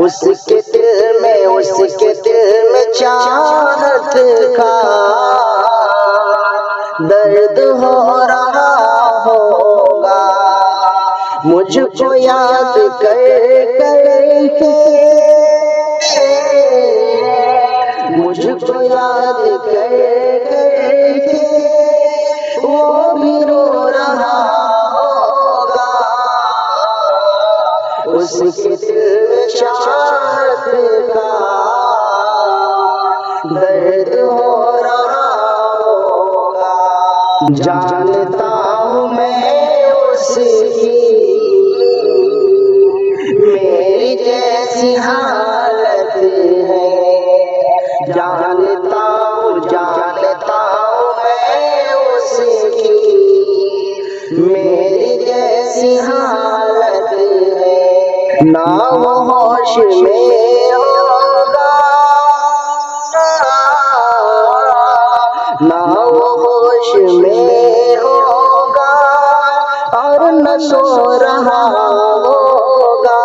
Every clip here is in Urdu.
اس کے دل میں چاہت کا درد ہو رہا ہوگا، مجھ کو یاد کر کر کے، مجھ کو یاد کر کر کے وہ بھی رو رہا ہوگا، اس کے دل میں چاہت کا درد ہو رہا ہوگا۔ جانتا ہوں میں اس کی میری جیسی حالت ہے، جانتا ہوں میں اس کی میری جیسی حالت ہے، نہ وہ ہوش میں ہوگا، نہ وہ ہوش میں ہوگا اور نہ سو رہا ہوگا،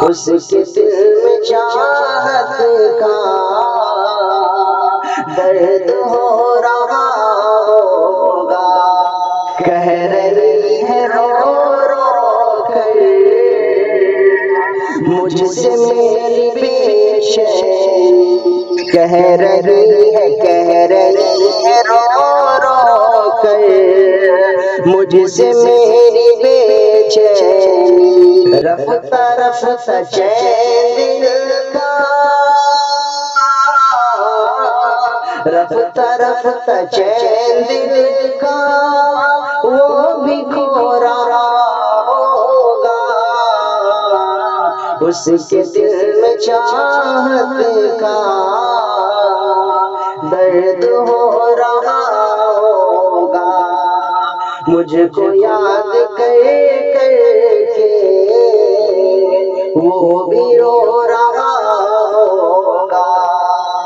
اس کے دل میں چاہت کا درد ہو رہا ہوگا۔ کہہ رہی ہے رو رو کر مجھ سے میری پیشی، کہہ رہی ہے رو رو کر مجھ سے میری بے چینی، رفتہ رفتہ چین دل کا، رفتہ رفتہ چین دل کا وہ بھی کھو رہا ہوگا، اس کے دل میں چاہت کا درد ہو رہا ہوگا، مجھ کو یاد کر کر کے وہ بھی رو